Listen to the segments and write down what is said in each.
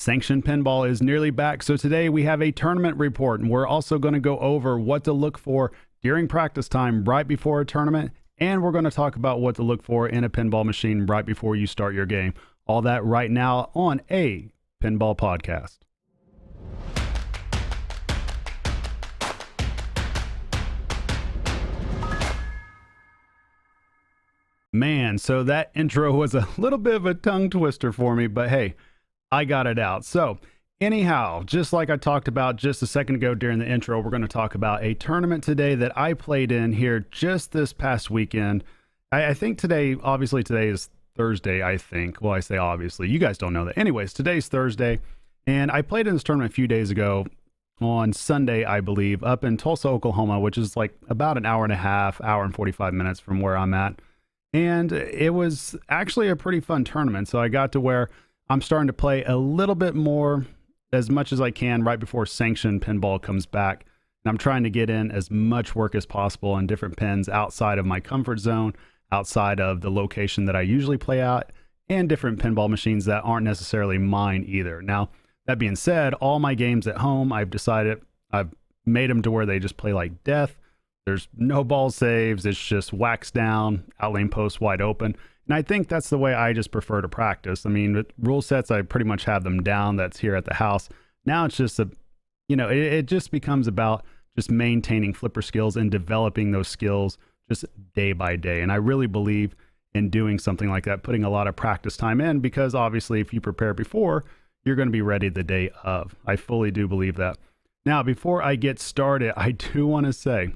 Sanctioned Pinball is nearly back, so today we have a tournament report, and we're also going to go over what to look for during practice time right before a tournament, and we're going to talk about what to look for in a pinball machine right before you start your game. All that right now on a Pinball Podcast. Man, so that intro was a little bit of a tongue twister for me, but hey, I got it out. So anyhow, just like I talked about just a second ago during the intro, we're going to talk about a tournament today that I played in here just this past weekend. I think today is Thursday, I think. Well, I say obviously. You guys don't know that. Anyways, today's Thursday, and I played in this tournament a few days ago on Sunday, I believe, up in Tulsa, Oklahoma, which is like about an hour and a half, hour and 45 minutes from where I'm at. And it was actually a pretty fun tournament. So I got to where I'm starting to play a little bit more, as much as I can, right before Sanctioned Pinball comes back. And I'm trying to get in as much work as possible on different pins outside of my comfort zone, outside of the location that I usually play at, and different pinball machines that aren't necessarily mine either. Now, that being said, all my games at home, I've made them to where they just play like death. There's no ball saves. It's just wax down, outlane post wide open. And I think that's the way I just prefer to practice. I mean, with rule sets, I pretty much have them down. That's here at the house. Now it's just it just becomes about just maintaining flipper skills and developing those skills just day by day. And I really believe in doing something like that, putting a lot of practice time in, because obviously if you prepare before, you're going to be ready the day of. I fully do believe that. Now, before I get started, I do want to say,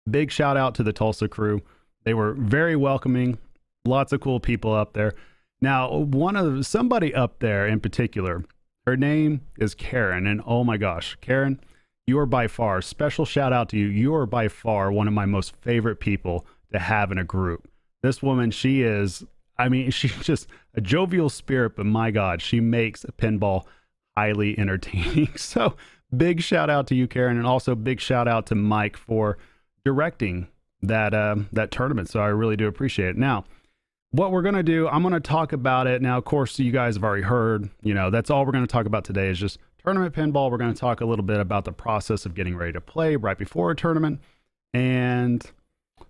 big shout out to the Tulsa crew. They were very welcoming, lots of cool people up there. Now, somebody up there in particular, her name is Karen, and oh my gosh, Karen, you are by far, special shout out to you. You are by far one of my most favorite people to have in a group. This woman, she's just a jovial spirit, but my God, she makes a pinball highly entertaining. So big shout out to you, Karen, and also big shout out to Mike for directing that tournament. So I really do appreciate it. Now, what we're going to do, I'm going to talk about it. Now, of course, you guys have already heard, that's all we're going to talk about today is just tournament pinball. We're going to talk a little bit about the process of getting ready to play right before a tournament. And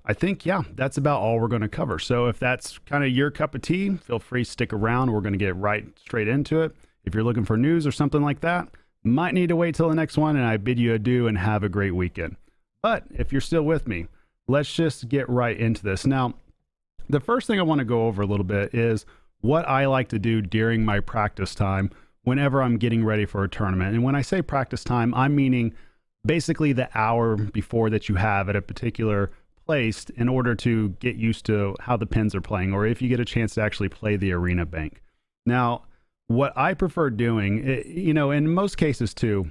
I think, that's about all we're going to cover. So if that's kind of your cup of tea, feel free to stick around. We're going to get right straight into it. If you're looking for news or something like that, might need to wait till the next one. And I bid you adieu and have a great weekend. But if you're still with me, let's just get right into this. Now, the first thing I want to go over a little bit is what I like to do during my practice time whenever I'm getting ready for a tournament. And when I say practice time, I'm meaning basically the hour before that you have at a particular place in order to get used to how the pins are playing, or if you get a chance to actually play the arena bank. Now, what I prefer doing, in most cases too,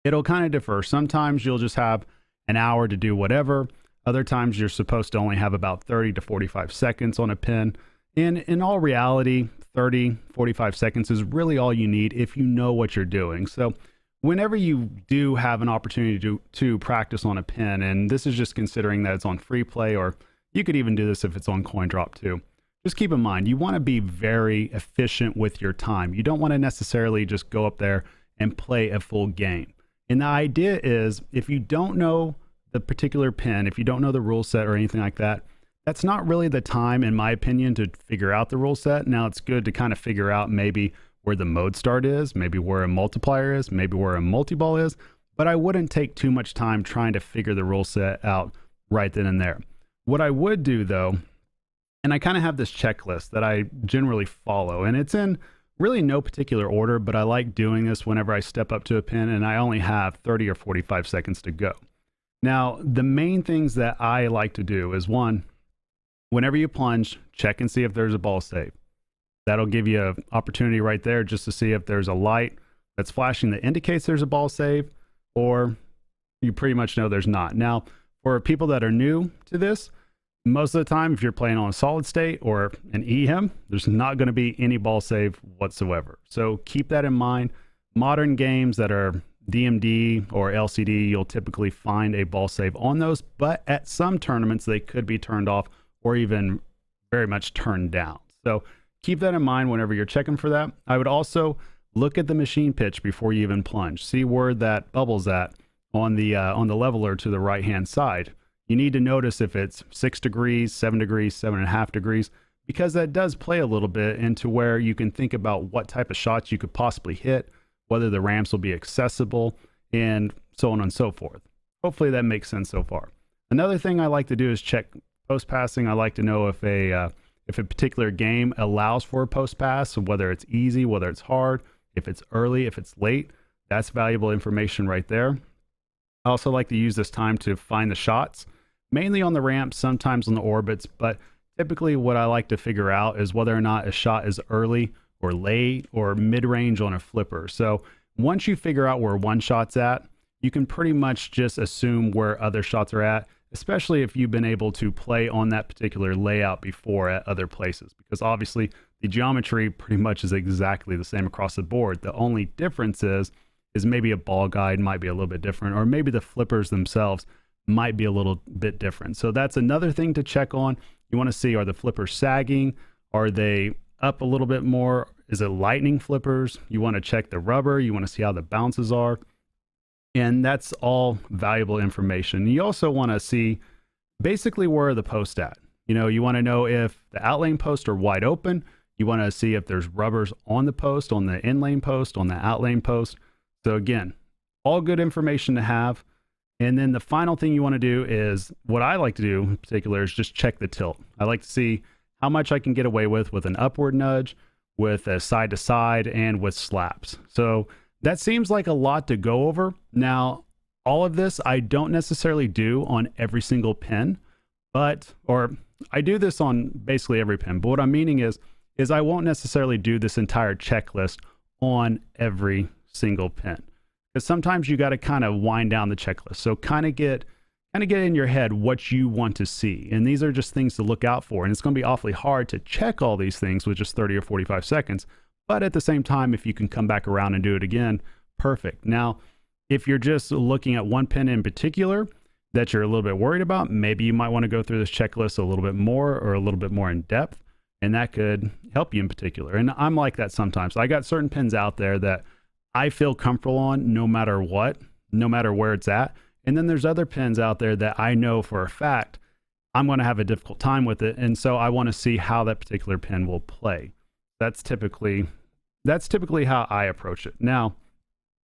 it'll kind of differ. Sometimes you'll just have an hour to do whatever. Other times you're supposed to only have about 30 to 45 seconds on a pin. And in all reality, 30, 45 seconds is really all you need if you know what you're doing. So whenever you do have an opportunity to practice on a pin, and this is just considering that it's on free play, or you could even do this if it's on coin drop too, just keep in mind, you want to be very efficient with your time. You don't want to necessarily just go up there and play a full game. And the idea is, if you don't know the particular pin, if you don't know the rule set or anything like that, that's not really the time, in my opinion, to figure out the rule set. Now, it's good to kind of figure out maybe where the mode start is, maybe where a multiplier is, maybe where a multi-ball is, but I wouldn't take too much time trying to figure the rule set out right then and there. What I would do, though, and I kind of have this checklist that I generally follow, and it's in really no particular order, but I like doing this whenever I step up to a pin and I only have 30 or 45 seconds to go. Now, the main things that I like to do is, one, whenever you plunge, check and see if there's a ball save. That'll give you an opportunity right there just to see if there's a light that's flashing that indicates there's a ball save, or you pretty much know there's not. Now, for people that are new to this, most of the time, if you're playing on a solid state or an EM, there's not going to be any ball save whatsoever. So keep that in mind. Modern games that are DMD or LCD, you'll typically find a ball save on those, but at some tournaments, they could be turned off or even very much turned down. So keep that in mind whenever you're checking for that. I would also look at the machine pitch before you even plunge. See where that bubble's at on the leveler to the right hand side. You need to notice if it's 6 degrees, 7 degrees, 7.5 degrees, because that does play a little bit into where you can think about what type of shots you could possibly hit, whether the ramps will be accessible, and so on and so forth. Hopefully that makes sense so far. Another thing I like to do is check post passing. I like to know if a particular game allows for a post pass, whether it's easy, whether it's hard, if it's early, if it's late. That's valuable information right there. I also like to use this time to find the shots, mainly on the ramps, sometimes on the orbits, but typically what I like to figure out is whether or not a shot is early or late or mid-range on a flipper. So once you figure out where one shot's at, you can pretty much just assume where other shots are at, especially if you've been able to play on that particular layout before at other places, because obviously the geometry pretty much is exactly the same across the board. The only difference is maybe a ball guide might be a little bit different, or maybe the flippers themselves might be a little bit different. So that's another thing to check on. You want to see, are the flippers sagging? Are they up a little bit more? Is it lightning flippers? You want to check the rubber. You want to see how the bounces are. And that's all valuable information. You also want to see basically where are the posts at. You want to know if the out lane posts are wide open. You want to see if there's rubbers on the post, on the in lane post, on the out lane post. So again, all good information to have. And then the final thing you want to do is, what I like to do in particular is just check the tilt. I like to see how much I can get away with an upward nudge, with a side to side, and with slaps. So that seems like a lot to go over. Now, all of this I don't necessarily do on every single pin, or I do this on basically every pin. But what I'm meaning is I won't necessarily do this entire checklist on every single pin, because sometimes you got to kind of wind down the checklist. So kind of get in your head what you want to see. And these are just things to look out for. And it's going to be awfully hard to check all these things with just 30 or 45 seconds. But at the same time, if you can come back around and do it again, perfect. Now, if you're just looking at one pin in particular that you're a little bit worried about, maybe you might want to go through this checklist a little bit more, or a little bit more in depth. And that could help you in particular. And I'm like that sometimes. I got certain pins out there that I feel comfortable on no matter what, no matter where it's at. And then there's other pins out there that I know for a fact I'm going to have a difficult time with it. And so I want to see how that particular pin will play. That's typically how I approach it. Now,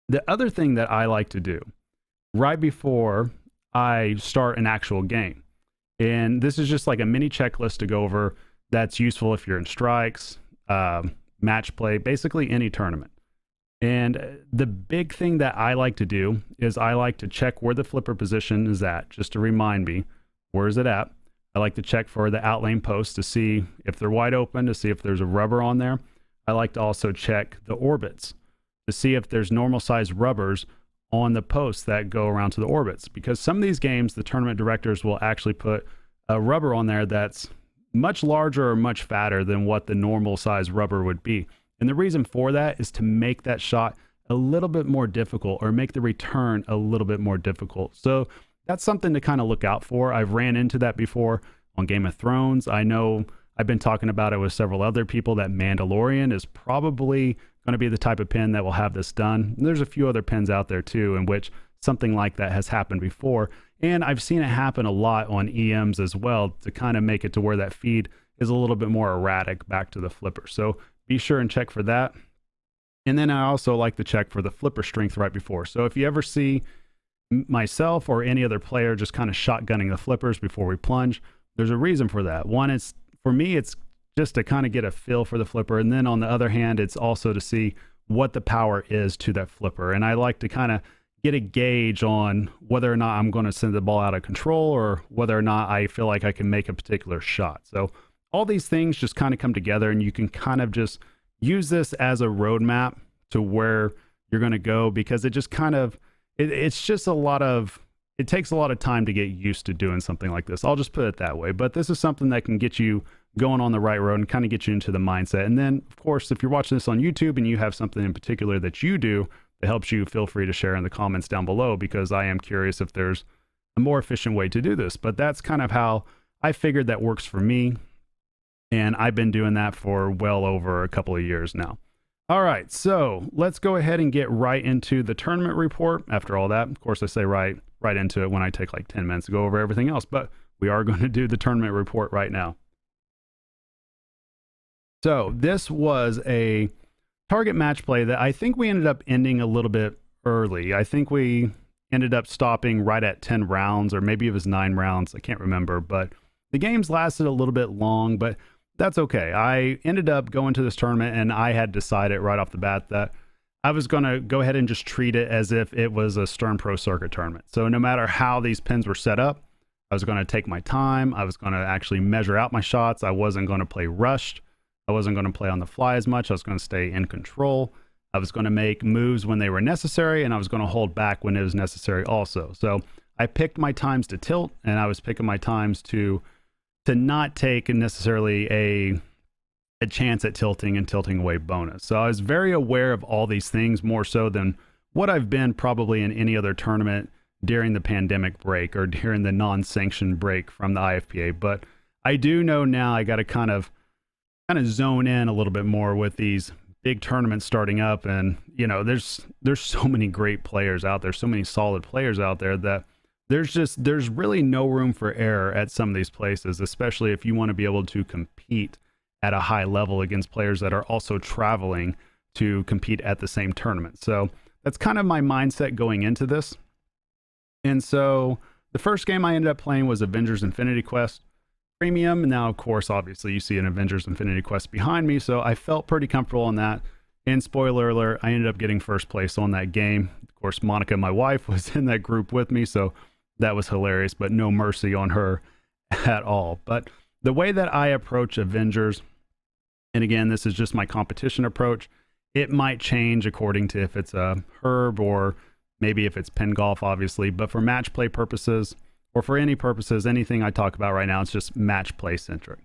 the other thing that I like to do right before I start an actual game, and this is just like a mini checklist to go over that's useful if you're in strikes, match play, basically any tournament. And the big thing that I like to do is I like to check where the flipper position is at, just to remind me, where is it at? I like to check for the out lane posts to see if they're wide open, to see if there's a rubber on there. I like to also check the orbits to see if there's normal size rubbers on the posts that go around to the orbits, because some of these games, the tournament directors will actually put a rubber on there that's much larger or much fatter than what the normal size rubber would be. And the reason for that is to make that shot a little bit more difficult, or make the return a little bit more difficult. So that's something to kind of look out for. I've ran into that before on Game of Thrones. I know I've been talking about it with several other people that Mandalorian is probably going to be the type of pin that will have this done. And there's a few other pins out there too in which something like that has happened before. And I've seen it happen a lot on EMs as well, to kind of make it to where that feed is a little bit more erratic back to the flipper. So be sure and check for that. And then I also like to check for the flipper strength right before. So if you ever see myself or any other player just kind of shotgunning the flippers before we plunge, there's a reason for that. One, it's for me, it's just to kind of get a feel for the flipper. And then on the other hand, it's also to see what the power is to that flipper. And I like to kind of get a gauge on whether or not I'm going to send the ball out of control, or whether or not I feel like I can make a particular shot. So all these things just kind of come together, and you can kind of just use this as a roadmap to where you're going to go, because it just kind of, it's just it takes a lot of time to get used to doing something like this. I'll just put it that way. But this is something that can get you going on the right road and kind of get you into the mindset. And then, of course, if you're watching this on YouTube and you have something in particular that you do that helps you, feel free to share in the comments down below, because I am curious if there's a more efficient way to do this. But that's kind of how I figured that works for me. And I've been doing that for well over a couple of years now. All right, so let's go ahead and get right into the tournament report. After all that, of course, I say right into it when I take like 10 minutes to go over everything else, but we are going to do the tournament report right now. So this was a target match play that I think we ended up ending a little bit early. I think we ended up stopping right at 10 rounds, or maybe it was 9 rounds. I can't remember, but the games lasted a little bit long, but that's okay. I ended up going to this tournament and I had decided right off the bat that I was going to go ahead and just treat it as if it was a Stern Pro Circuit tournament. So no matter how these pins were set up, I was going to take my time. I was going to actually measure out my shots. I wasn't going to play rushed. I wasn't going to play on the fly as much. I was going to stay in control. I was going to make moves when they were necessary, and I was going to hold back when it was necessary also. So I picked my times to tilt, and I was picking my times to not take necessarily a chance at tilting and tilting away bonus. So I was very aware of all these things, more so than what I've been probably in any other tournament during the pandemic break or during the non-sanctioned break from the IFPA. But I do know now I got to kind of zone in a little bit more with these big tournaments starting up. And, you know, there's so many great players out there, so many solid players out there that there's really no room for error at some of these places, especially if you want to be able to compete at a high level against players that are also traveling to compete at the same tournament. So that's kind of my mindset going into this. And so the first game I ended up playing was Avengers Infinity Quest Premium. Now, of course, obviously you see an Avengers Infinity Quest behind me, so I felt pretty comfortable on that. And spoiler alert, I ended up getting first place on that game. Of course, Monica, my wife, was in that group with me, so that was hilarious, but no mercy on her at all. But the way that I approach Avengers, and again, this is just my competition approach, it might change according to if it's a herb or maybe if it's pin golf, obviously. But for match play purposes, or for any purposes, anything I talk about right now, it's just match play centric.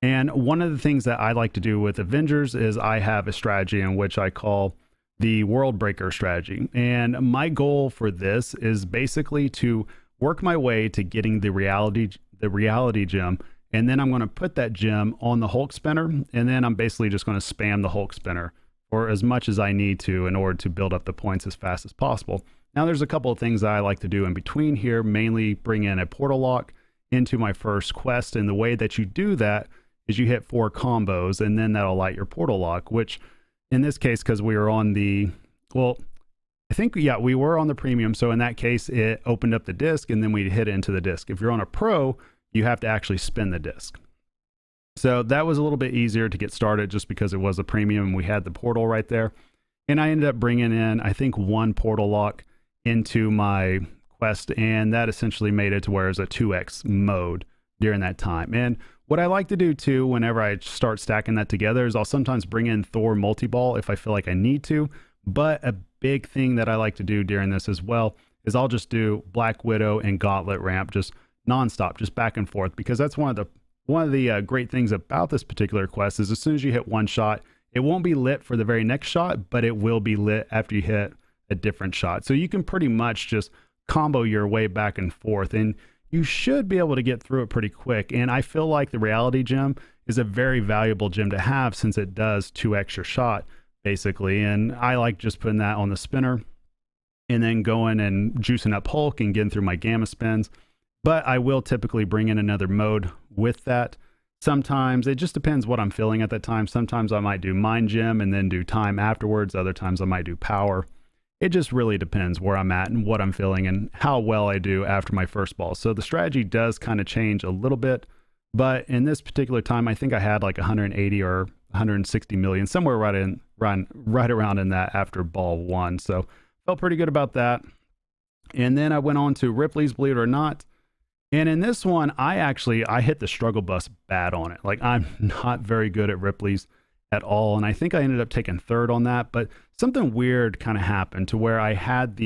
And one of the things that I like to do with Avengers is I have a strategy in which I call the World Breaker strategy. And my goal for this is basically to work my way to getting the reality gem, and then I'm going to put that gem on the Hulk spinner, and then I'm basically just going to spam the Hulk spinner for as much as I need to in order to build up the points as fast as possible. Now there's a couple of things that I like to do in between here, mainly bring in a portal lock into my first quest, and the way that you do that is you hit 4 combos, and then that'll light your portal lock, which in this case, because we were on the, well, I think, yeah, we were on the premium. So in that case, it opened up the disc and then we hit it into the disc. If you're on a pro, you have to actually spin the disc. So that was a little bit easier to get started just because it was a premium and we had the portal right there. And I ended up bringing in, I think, 1 portal lock into my quest, and that essentially made it to where it's a 2x mode during that time. And what I like to do too, whenever I start stacking that together, is I'll sometimes bring in Thor multi-ball if I feel like I need to. But a big thing that I like to do during this as well is I'll just do Black Widow and Gauntlet ramp just nonstop, just back and forth, because that's one of the great things about this particular quest is as soon as you hit one shot, it won't be lit for the very next shot, but it will be lit after you hit a different shot. So you can pretty much just combo your way back and forth, and you should be able to get through it pretty quick. And I feel like the reality gem is a very valuable gem to have since it does 2x your shot basically. And I like just putting that on the spinner and then going and juicing up Hulk and getting through my gamma spins. But I will typically bring in another mode with that. Sometimes it just depends what I'm feeling at that time. Sometimes I might do Mind Gem and then do time afterwards. Other times I might do Power. It just really depends where I'm at and what I'm feeling and how well I do after my first ball. So the strategy does kind of change a little bit. But in this particular time, I think I had like 180 or 160 million, somewhere right around in that after ball 1. So felt pretty good about that. And then I went on to Ripley's, believe it or not. And in this one, I hit the struggle bus bad on it. Like, I'm not very good at Ripley's at all. And I think I ended up taking 3rd on that, but something weird kind of happened to where I had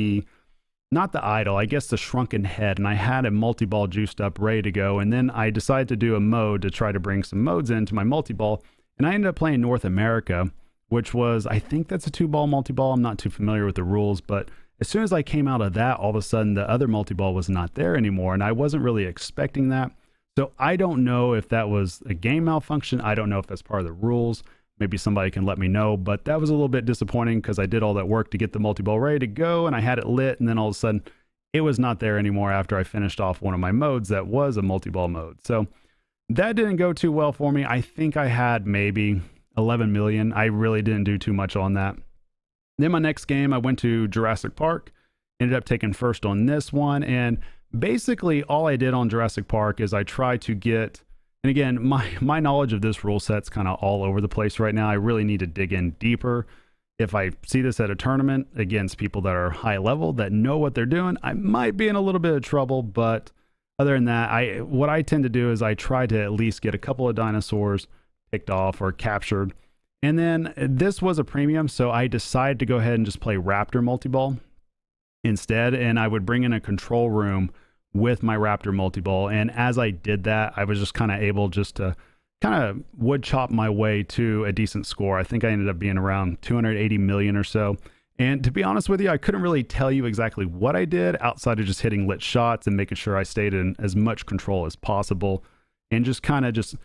not the idol, I guess the shrunken head, and I had a multi-ball juiced up ready to go. And then I decided to do a mode to try to bring some modes into my multi-ball. And I ended up playing North America, which was, I think that's a 2-ball multi-ball. I'm not too familiar with the rules, but as soon as I came out of that, all of a sudden the other multi-ball was not there anymore. And I wasn't really expecting that. So I don't know if that was a game malfunction. I don't know if that's part of the rules. maybe somebody can let me know. But that was a little bit disappointing because I did all that work to get the multi-ball ready to go and I had it lit, and then all of a sudden it was not there anymore after I finished off one of my modes that was a multi-ball mode. So that didn't go too well for me. I think I had maybe 11 million. I really didn't do too much on that. Then my next game, I went to Jurassic Park, ended up taking first on this one. And basically all I did on Jurassic Park is I tried to get, and again, my knowledge of this rule set's kind of all over the place right now. I really need to dig in deeper. If I see this at a tournament against people that are high level, that know what they're doing, I might be in a little bit of trouble. But other than that, what I tend to do is I try to at least get a couple of dinosaurs picked off or captured. And then this was a premium, so I decided to go ahead and just play Raptor multi-ball instead. And I would bring in a control room with my Raptor multi-ball. And as I did that, I was just kind of able just to kind of wood chop my way to a decent score. I think I ended up being around 280 million or so. And to be honest with you, I couldn't really tell you exactly what I did outside of just hitting lit shots and making sure I stayed in as much control as possible and just kind of just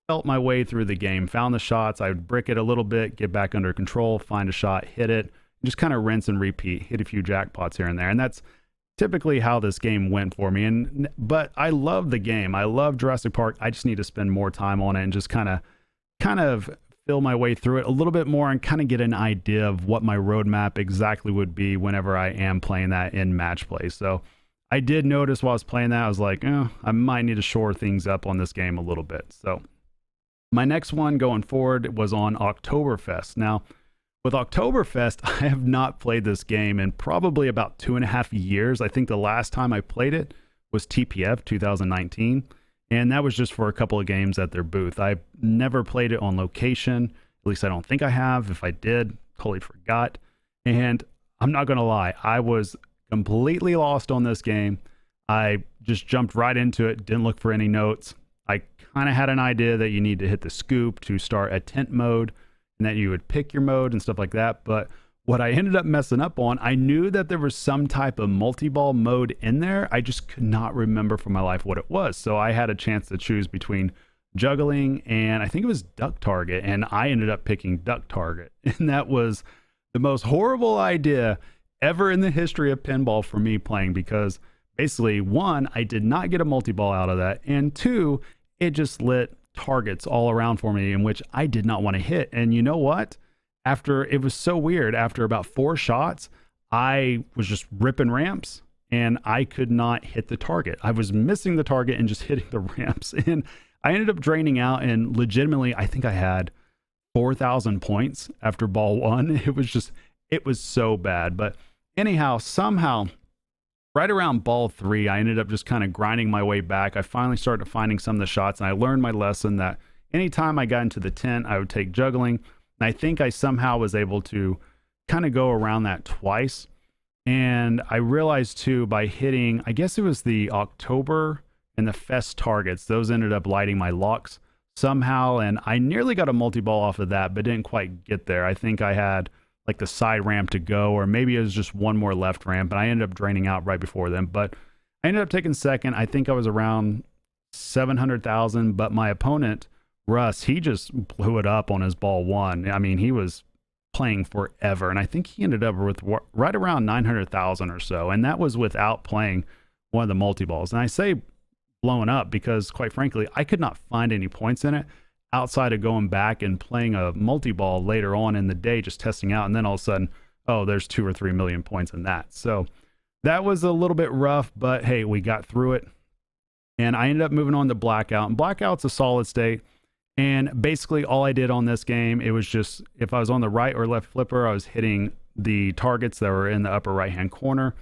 felt my way through the game, found the shots. I would brick it a little bit, get back under control, find a shot, hit it, just kind of rinse and repeat, hit a few jackpots here and there. And that's typically how this game went for me. But I love the game. I love Jurassic Park. I just need to spend more time on it and just kind of feel my way through it a little bit more and kind of get an idea of what my roadmap exactly would be whenever I am playing that in match play. So I did notice while I was playing that, I was like, I might need to shore things up on this game a little bit. So my next one going forward was on Oktoberfest. Now, with Oktoberfest, I have not played this game in probably about 2.5 years. I think the last time I played it was TPF 2019, and that was just for a couple of games at their booth. I've never played it on location. At least I don't think I have. If I did, totally forgot. And I'm not going to lie, I was completely lost on this game. I just jumped right into it, didn't look for any notes. I kind of had an idea that you need to hit the scoop to start a tent mode, and that you would pick your mode and stuff like that. But what I ended up messing up on, I knew that there was some type of multi-ball mode in there. I just could not remember for my life what it was. So I had a chance to choose between juggling and I think it was duck target. And I ended up picking duck target. And that was the most horrible idea ever in the history of pinball for me playing, because basically, one, I did not get a multi-ball out of that. And two, it just lit targets all around for me in which I did not want to hit. And you know what? It was so weird. After about 4 shots, I was just ripping ramps and I could not hit the target. I was missing the target and just hitting the ramps. And I ended up draining out, and legitimately, I think I had 4,000 points after ball 1. It was so bad. But anyhow, somehow, right around ball 3, I ended up just kind of grinding my way back. I finally started finding some of the shots, and I learned my lesson that anytime I got into the tent, I would take juggling. And I think I somehow was able to kind of go around that twice. And I realized too, by hitting, I guess it was the October and the Fest targets, those ended up lighting my locks somehow. And I nearly got a multi-ball off of that, but didn't quite get there. I think I had like the side ramp to go, or maybe it was just one more left ramp, and I ended up draining out right before them. But I ended up taking second. I think I was around 700,000, but my opponent, Russ, he just blew it up on his ball 1. I mean, he was playing forever, and I think he ended up with right around 900,000 or so, and that was without playing one of the multi-balls. And I say blowing up because, quite frankly, I could not find any points in it outside of going back and playing a multi-ball later on in the day, just testing out. And then all of a sudden, oh, there's 2 or 3 million points in that. So that was a little bit rough, but hey, we got through it. And I ended up moving on to Blackout. And Blackout's a solid state. And basically all I did on this game, it was just, if I was on the right or left flipper, I was hitting the targets that were in the upper right-hand corner.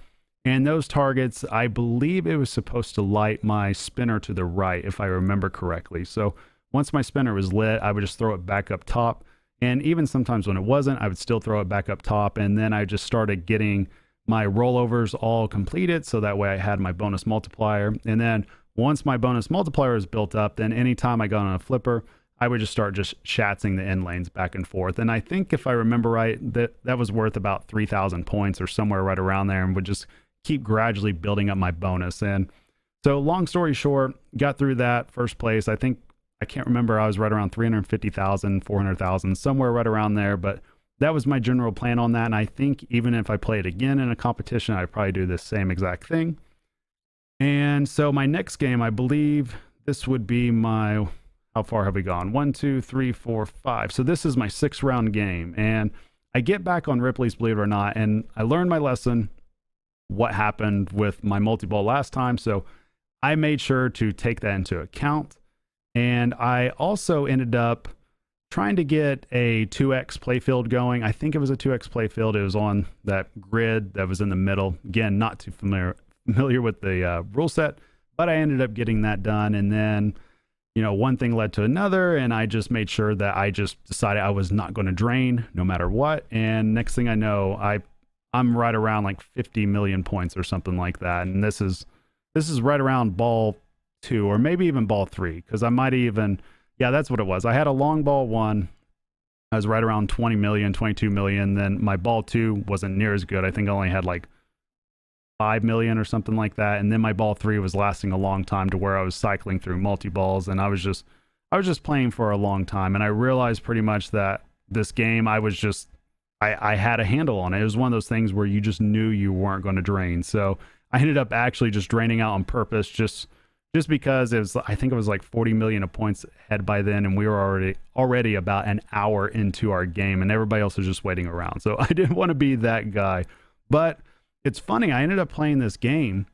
And those targets, I believe it was supposed to light my spinner to the right, if I remember correctly. So once my spinner was lit, I would just throw it back up top. And even sometimes when it wasn't, I would still throw it back up top. And then I just started getting my rollovers all completed, so that way I had my bonus multiplier. And then once my bonus multiplier was built up, then anytime I got on a flipper, I would just start just shatzing the end lanes back and forth. And I think if I remember right, that was worth about 3,000 points or somewhere right around there, and would just keep gradually building up my bonus. And so long story short, got through that first place. I think I can't remember. I was right around 350,000, 400,000, somewhere right around there. But that was my general plan on that. And I think even if I play it again in a competition, I'd probably do the same exact thing. And so my next game, I believe this would be my, how far have we gone? 1, 2, 3, 4, 5. So this is my 6th round game. And I get back on Ripley's, believe it or not, and I learned my lesson, what happened with my multi-ball last time. So I made sure to take that into account. And I also ended up trying to get a 2x playfield going. I think it was a 2x playfield. It was on that grid that was in the middle. Again, not too familiar with the rule set, but I ended up getting that done. And then, you know, one thing led to another, and I just made sure that I just decided I was not going to drain no matter what. And next thing I know, I'm right around like 50 million points or something like that. And this is right around ball 2 or maybe even ball 3, because I might even, yeah, that's what it was. I had a long ball 1. I was right around 20 million, 22 million. Then my ball 2 wasn't near as good. I think I only had like 5 million or something like that. And then my ball 3 was lasting a long time to where I was cycling through multi-balls, and I was just playing for a long time. And I realized pretty much that this game, I had a handle on it. It was one of those things where you just knew you weren't going to drain. So I ended up actually just draining out on purpose, just because I think it was like 40 million of points ahead by then, and we were already about an hour into our game, and everybody else was just waiting around. So I didn't want to be that guy. But it's funny, I ended up playing this game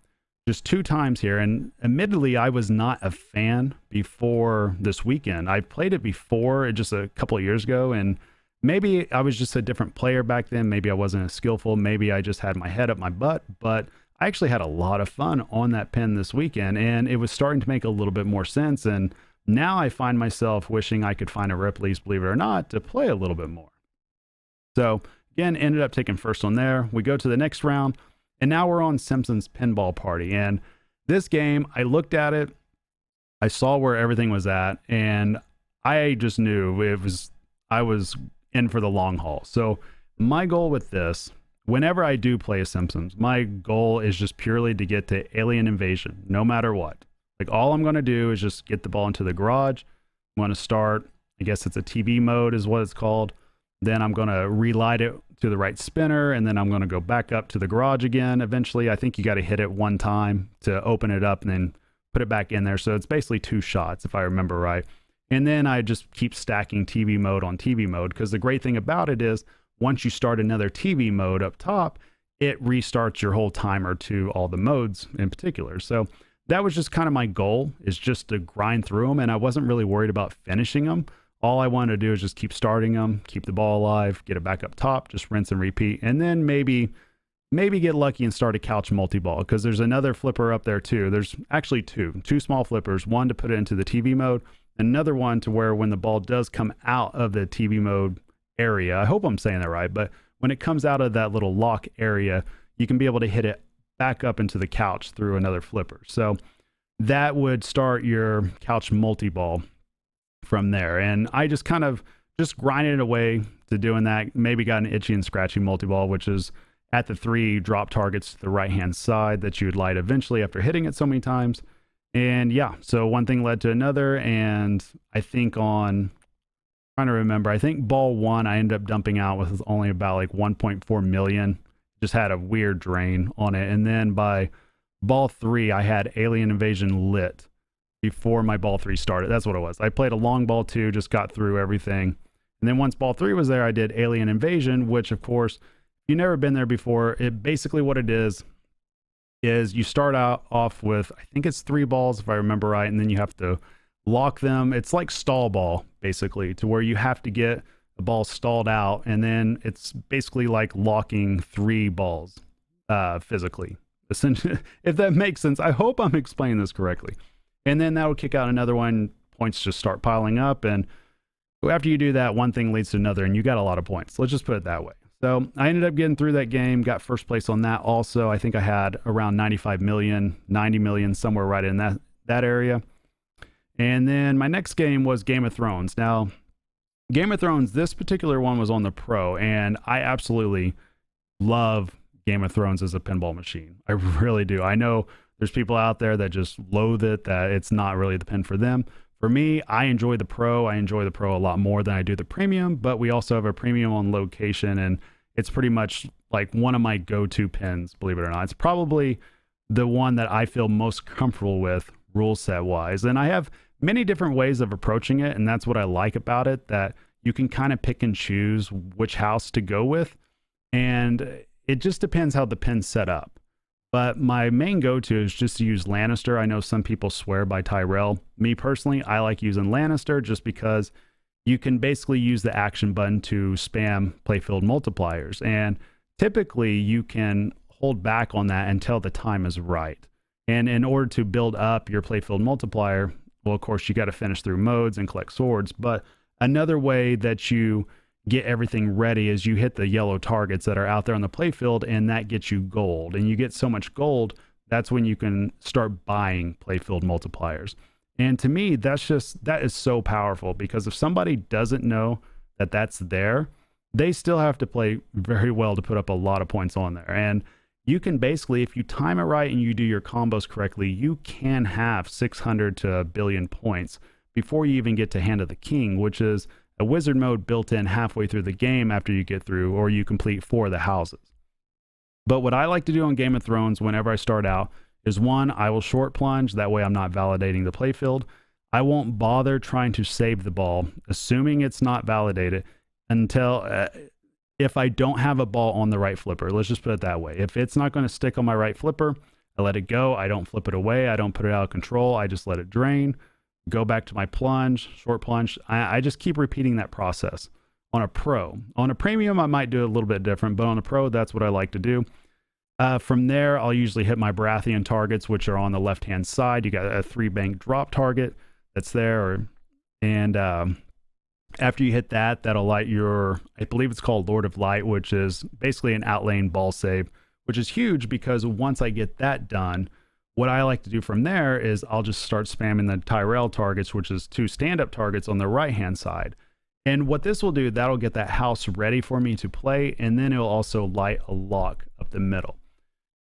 just 2 times here, and admittedly, I was not a fan before this weekend. I played it before, just a couple of years ago, and maybe I was just a different player back then. Maybe I wasn't as skillful. Maybe I just had my head up my butt, but I actually had a lot of fun on that pen this weekend, and it was starting to make a little bit more sense. And now I find myself wishing I could find a Ripley's, believe it or not, to play a little bit more. So again, ended up taking first on there. We go to the next round, and now we're on Simpson's Pinball Party. And this game, I looked at it, I saw where everything was at, and I just knew I was in for the long haul. So my goal with this, whenever I do play a Simpsons, my goal is just purely to get to Alien Invasion, no matter what. Like, all I'm going to do is just get the ball into the garage. I'm going to start, I guess it's a TV mode is what it's called. Then I'm going to relight it to the right spinner, and then I'm going to go back up to the garage again. Eventually, I think you got to hit it one time to open it up and then put it back in there. So it's basically 2 shots, if I remember right. And then I just keep stacking TV mode on TV mode, because the great thing about it is once you start another TV mode up top, it restarts your whole timer to all the modes in particular. So that was just kind of my goal, is just to grind through them. And I wasn't really worried about finishing them. All I wanted to do is just keep starting them, keep the ball alive, get it back up top, just rinse and repeat. And then maybe get lucky and start a couch multi-ball, because there's another flipper up there too. There's actually two small flippers, one to put it into the TV mode, another one to where when the ball does come out of the TV mode area, I hope I'm saying that right, but when it comes out of that little lock area, you can be able to hit it back up into the couch through another flipper. So that would start your couch multi-ball from there. And I just kind of just grinded away to doing that. Maybe got an itchy and scratchy multi-ball, which is at the 3 drop targets to the right-hand side that you would light eventually after hitting it so many times. And yeah, so one thing led to another, and I think trying to remember, I think ball 1 I ended up dumping out with only about like 1.4 million. Just had a weird drain on it. And then by ball 3, I had Alien Invasion lit before my ball 3 started. That's what it was. I played a long ball 2, just got through everything. And then once ball 3 was there, I did Alien Invasion, which of course, if you've never been there before, it basically what it is you start out off with, I think it's 3 balls if I remember right, and then you have to lock them. It's like stall ball basically, to where you have to get the ball stalled out, and then it's basically like locking 3 balls physically, essentially, if that makes sense. I hope I'm explaining this correctly. And then that would kick out another one. Points just start piling up, and after you do that, one thing leads to another, and you got a lot of points. Let's just put it that way. So I ended up getting through that game, got first place on that also. I think I had around 95 million, 90 million, somewhere right in that area. And then my next game was Game of Thrones. Now, Game of Thrones, this particular one was on the Pro, and I absolutely love Game of Thrones as a pinball machine. I really do. I know there's people out there that just loathe it, that it's not really the pen for them. For me, I enjoy the Pro. I enjoy the Pro a lot more than I do the Premium, but we also have a Premium on location, and it's pretty much like one of my go-to pins, believe it or not. It's probably the one that I feel most comfortable with rule set wise. And I have many different ways of approaching it, and that's what I like about it, that you can kind of pick and choose which house to go with, and it just depends how the pin's set up. But my main go-to is just to use Lannister. I know some people swear by Tyrell. Me personally, I like using Lannister just because you can basically use the action button to spam playfield multipliers. And typically you can hold back on that until the time is right. And in order to build up your playfield multiplier, well, of course, you got to finish through modes and collect swords. But another way that you get everything ready is you hit the yellow targets that are out there on the playfield, and that gets you gold. And you get so much gold, that's when you can start buying playfield multipliers. And to me, that is so powerful, because if somebody doesn't know that that's there, they still have to play very well to put up a lot of points on there. And you can basically, if you time it right and you do your combos correctly, you can have 600 to a billion points before you even get to Hand of the King, which is a wizard mode built in halfway through the game after you get through, or you complete 4 of the houses. But what I like to do on Game of Thrones whenever I start out is, one, I will short plunge. That way I'm not validating the playfield. I won't bother trying to save the ball, assuming it's not validated, until if I don't have a ball on the right flipper. Let's just put it that way. If it's not going to stick on my right flipper, I let it go. I don't flip it away. I don't put it out of control. I just let it drain. Go back to my plunge, short plunge. I just keep repeating that process on a Pro. On a Premium, I might do it a little bit different, but on a Pro, that's what I like to do. From there, I'll usually hit my Baratheon targets, which are on the left-hand side. You got a 3-bank drop target that's there. After you hit that, that'll light your, I believe it's called Lord of Light, which is basically an outlane ball save, which is huge, because once I get that done, what I like to do from there is I'll just start spamming the Tyrell targets, which is 2 stand-up targets on the right-hand side. And what this will do, that'll get that house ready for me to play, and then it'll also light a lock up the middle.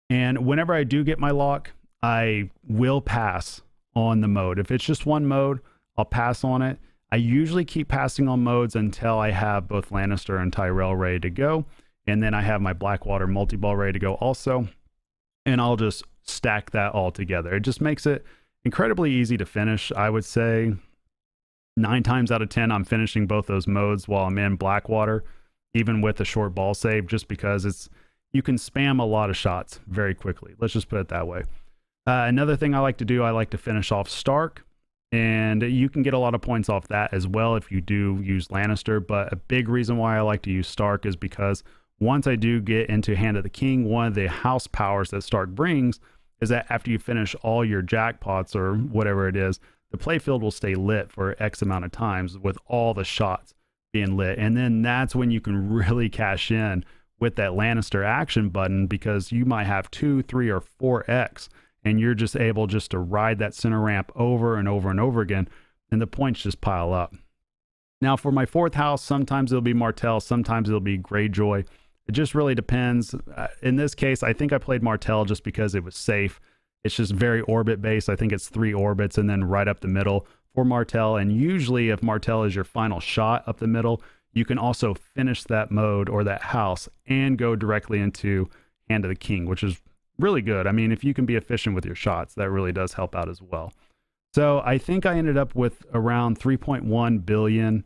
And whenever I do get my lock, I will pass on the mode. If it's just one mode, I'll pass on it. I usually keep passing on modes until I have both Lannister and Tyrell ready to go. And then I have my Blackwater multi-ball ready to go also. And I'll just stack that all together. It just makes it incredibly easy to finish. I would say 9 times out of 10, I'm finishing both those modes while I'm in Blackwater, even with a short ball save, just because you can spam a lot of shots very quickly. Let's just put it that way. Another thing I like to do, I like to finish off Stark, and you can get a lot of points off that as well if you do use Lannister. But a big reason why I like to use Stark is because once I do get into Hand of the King, one of the house powers that Stark brings is that after you finish all your jackpots or whatever it is, the playfield will stay lit for X amount of times with all the shots being lit. And then that's when you can really cash in with that Lannister action button, because you might have 2, 3, or 4x, and you're just able just to ride that center ramp over and over and over again, and the points just pile up. Now for my 4th house, sometimes it'll be Martell, sometimes it'll be Greyjoy. It just really depends. In this case, I think I played Martell just because it was safe. It's just very orbit based. I think it's 3 orbits and then right up the middle for Martell. And usually if Martell is your final shot up the middle, you can also finish that mode or that house and go directly into Hand of the King, which is really good. I mean, if you can be efficient with your shots, that really does help out as well. So I think I ended up with around 3.1 billion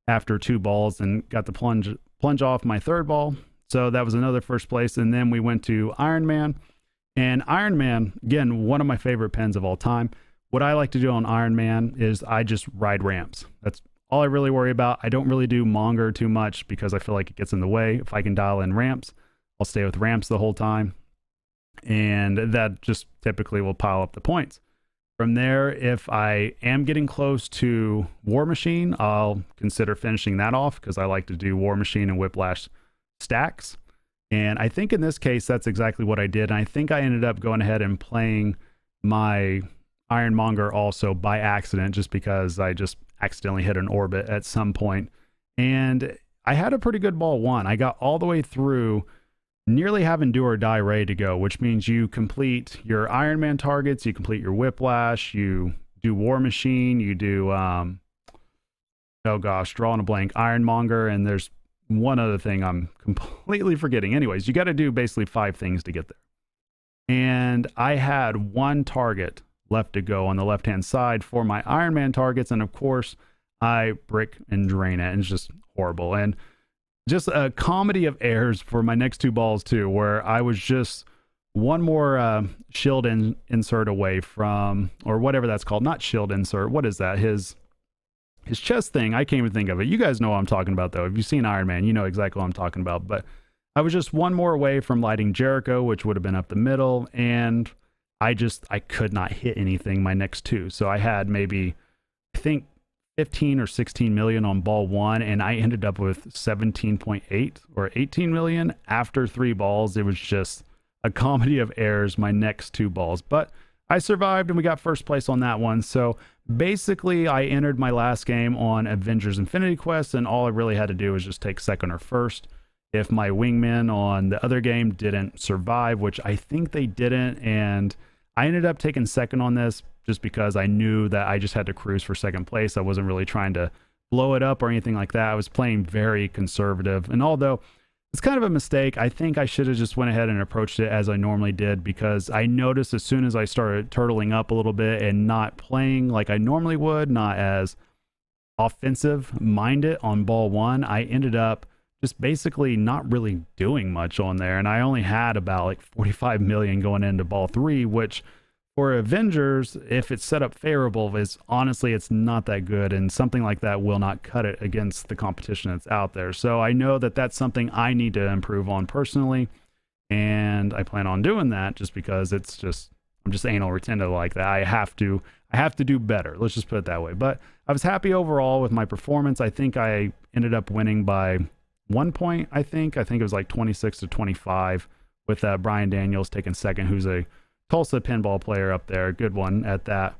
after 2 balls and got the plunge off my 3rd ball. So that was another first place. And then we went to Iron Man. And Iron Man, again, one of my favorite pens of all time. What I like to do on Iron Man is I just ride ramps. That's all I really worry about. I don't really do Monger too much because I feel like it gets in the way. If I can dial in ramps, I'll stay with ramps the whole time. And that just typically will pile up the points. From there, if I am getting close to War Machine, I'll consider finishing that off because I like to do War Machine and Whiplash stacks. And I think in this case, that's exactly what I did. And I think I ended up going ahead and playing my Ironmonger also by accident, just because I just accidentally hit an orbit at some point. And I had a pretty good ball 1. I got all the way through nearly having do or die ready to go, which means you complete your Iron Man targets, you complete your Whiplash, you do War Machine, you do oh gosh, drawing a blank, Ironmonger, and there's one other thing I'm completely forgetting. Anyways, you got to do basically 5 things to get there. And I had 1 target left to go on the left-hand side for my Iron Man targets, and of course, I brick and drain it, and it's just horrible. And just a comedy of errors for my next 2 balls too, where I was just one more shield insert away from, or whatever that's called, not shield insert. What is that? His chest thing. I can't even think of it. You guys know what I'm talking about though. If you've seen Iron Man, you know exactly what I'm talking about. But I was just one more away from lighting Jericho, which would have been up the middle, and I could not hit anything my next 2. So I had maybe, I think, 15 or 16 million on ball 1, and I ended up with 17.8 or 18 million after 3 balls. It was just a comedy of errors my next 2 balls, but I survived and we got first place on that one. So basically I entered my last game on Avengers Infinity Quest, and all I really had to do was just take second or first. If my wingmen on the other game didn't survive, which I think they didn't, and I ended up taking second on this just because I knew that I just had to cruise for second place. I wasn't really trying to blow it up or anything like that. I was playing very conservative, and although it's kind of a mistake, I think I should have just went ahead and approached it as I normally did, because I noticed as soon as I started turtling up a little bit and not playing like I normally would, not as offensive minded on ball 1, I ended up just basically not really doing much on there. And I only had about like 45 million going into ball 3, which for Avengers, if it's set up favorable, is honestly, it's not that good. And something like that will not cut it against the competition that's out there. So I know that that's something I need to improve on personally. And I plan on doing that just because I'm just anal retentive like that. I have to do better. Let's just put it that way. But I was happy overall with my performance. I think I ended up winning by 1 point. I think it was like 26-25 with Brian Daniels taking second, who's a Tulsa pinball player up there, good one at that.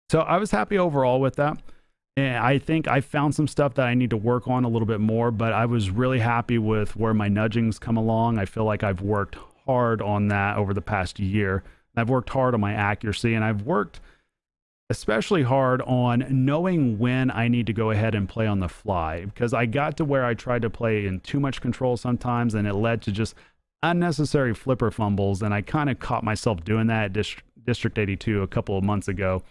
So I was happy overall with that. And I think I found some stuff that I need to work on a little bit more, but I was really happy with where my nudgings come along. I feel like I've worked hard on that over the past year. I've worked hard on my accuracy, and I've worked especially hard on knowing when I need to go ahead and play on the fly, because I got to where I tried to play in too much control sometimes, and it led to just unnecessary flipper fumbles. And I kind of caught myself doing that at District 82 a couple of months ago,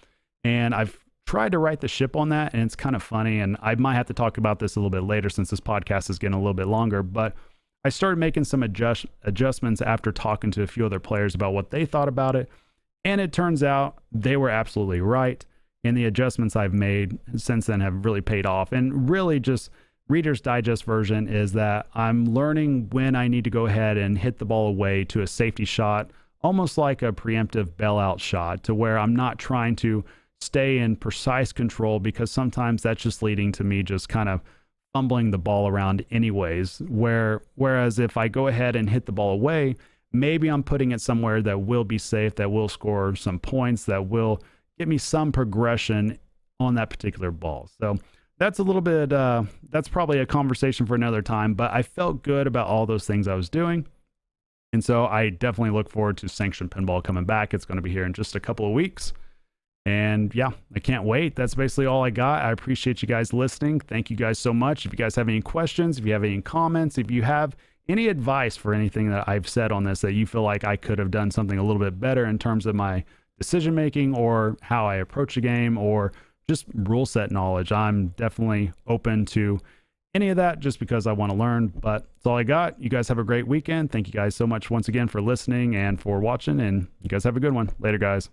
and I've tried to right the ship on that, and it's kind of funny, and I might have to talk about this a little bit later since this podcast is getting a little bit longer. But I started making some adjustments after talking to a few other players about what they thought about it, and it turns out they were absolutely right, and the adjustments I've made since then have really paid off. And really, just Reader's Digest version is that I'm learning when I need to go ahead and hit the ball away to a safety shot, almost like a preemptive bailout shot, to where I'm not trying to stay in precise control, because sometimes that's just leading to me just kind of fumbling the ball around anyways. Whereas if I go ahead and hit the ball away, maybe I'm putting it somewhere that will be safe, that will score some points, that will get me some progression on that particular ball. So that's a little bit, that's probably a conversation for another time, but I felt good about all those things I was doing. And so I definitely look forward to Sanctioned Pinball coming back. It's going to be here in just a couple of weeks. And yeah, I can't wait. That's basically all I got. I appreciate you guys listening. Thank you guys so much. If you guys have any questions, if you have any comments, if you have any advice for anything that I've said on this that you feel like I could have done something a little bit better in terms of my decision making or how I approach a game or just rule set knowledge, I'm definitely open to any of that just because I want to learn. But that's all I got. You guys have a great weekend. Thank you guys so much once again for listening and for watching, and you guys have a good one. Later, guys.